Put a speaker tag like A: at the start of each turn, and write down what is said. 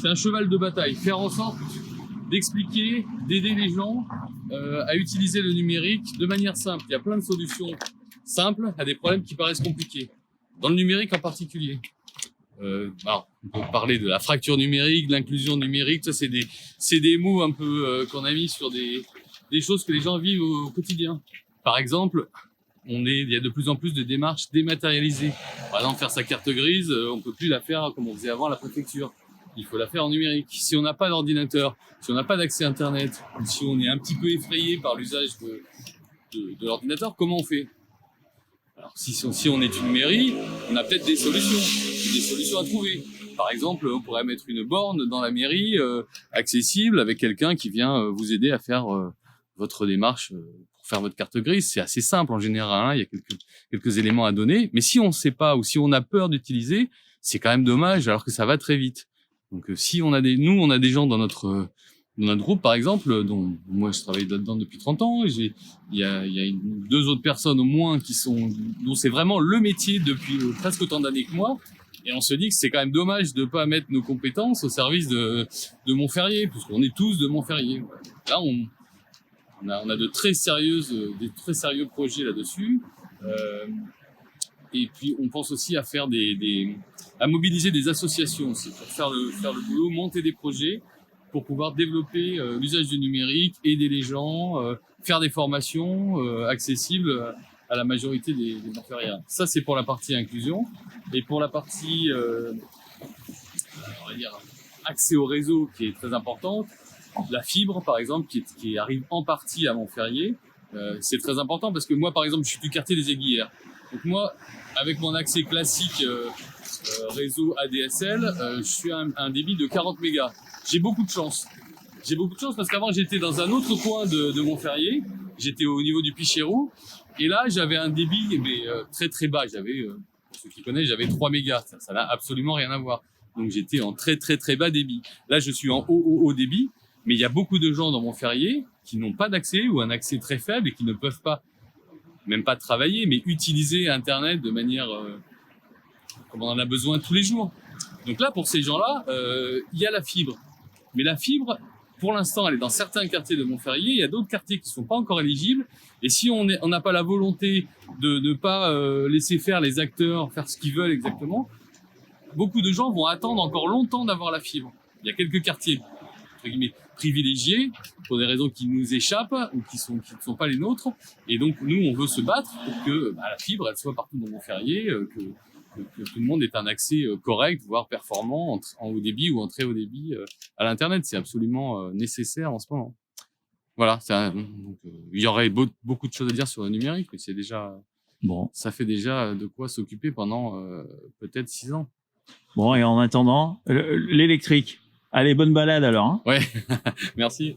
A: c'est un cheval de bataille. Faire en sorte d'expliquer, d'aider les gens à utiliser le numérique de manière simple. Il y a plein de solutions simples à des problèmes qui paraissent compliqués. Dans le numérique en particulier. Alors, on peut parler de la fracture numérique, de l'inclusion numérique. Ça, c'est des mots un peu qu'on a mis sur des choses que les gens vivent au quotidien. Par exemple, il y a de plus en plus de démarches dématérialisées. Par exemple, faire sa carte grise, on peut plus la faire comme on faisait avant à la préfecture. Il faut la faire en numérique. Si on n'a pas d'ordinateur, si on n'a pas d'accès Internet, ou si on est un petit peu effrayé par l'usage de l'ordinateur, comment on fait? Alors, si on est une mairie, on a peut-être des solutions à trouver. Par exemple, on pourrait mettre une borne dans la mairie, accessible, avec quelqu'un qui vient vous aider à faire votre démarche pour faire votre carte grise. C'est assez simple en général, hein. Il y a quelques éléments à donner. Mais si on ne sait pas ou si on a peur d'utiliser, c'est quand même dommage, alors que ça va très vite. Donc, si on a on a des gens dans notre groupe, par exemple, dont moi je travaille là-dedans depuis 30 ans, il y a deux autres personnes au moins dont c'est vraiment le métier depuis presque autant d'années que moi. Et on se dit que c'est quand même dommage de pas mettre nos compétences au service de Montferrier, puisqu'on est tous de Montferrier. Là, on a des très sérieux projets là-dessus. Et puis, on pense aussi à faire à mobiliser des associations aussi pour faire le boulot, monter des projets pour pouvoir développer l'usage du numérique, aider les gens, faire des formations accessibles à la majorité des Montferriens. Ça, c'est pour la partie inclusion. Et pour la partie, on va dire, accès au réseau, qui est très importante, la fibre, par exemple, qui arrive en partie à Montferrier, c'est très important parce que moi, par exemple, je suis du quartier des Aiguillères. Donc moi, avec mon accès classique réseau ADSL, je suis à un débit de 40 mégas. J'ai beaucoup de chance. Parce qu'avant, j'étais dans un autre coin de Montferrier. J'étais au niveau du Pichérou. Et là, j'avais un débit très très bas. Pour ceux qui connaissent, j'avais 3 mégas. Ça n'a absolument rien à voir. Donc j'étais en très très très bas débit. Là, je suis en haut débit. Mais il y a beaucoup de gens dans Montferrier qui n'ont pas d'accès ou un accès très faible et qui ne peuvent pas, même pas travailler, mais utiliser Internet de manière comme on en a besoin tous les jours. Donc là, pour ces gens-là, il y a la fibre. Mais la fibre, pour l'instant, elle est dans certains quartiers de Montferrier. Il y a d'autres quartiers qui ne sont pas encore éligibles. Et si on n'a pas la volonté de ne pas laisser faire les acteurs faire ce qu'ils veulent exactement, beaucoup de gens vont attendre encore longtemps d'avoir la fibre. Il y a quelques quartiers, entre guillemets, privilégiés pour des raisons qui nous échappent ou qui ne sont pas les nôtres. Et donc, nous, on veut se battre pour que la fibre, elle soit partout dans Montferrier, que tout le monde ait un accès correct, voire performant en haut débit ou en très haut débit à l'Internet. C'est absolument nécessaire en ce moment. Voilà, il y aurait beaucoup de choses à dire sur le numérique, mais c'est déjà bon. Ça fait déjà de quoi s'occuper pendant peut-être 6 ans.
B: Bon, et en attendant, l'électrique. Allez, bonne balade alors. Hein.
A: Ouais, merci.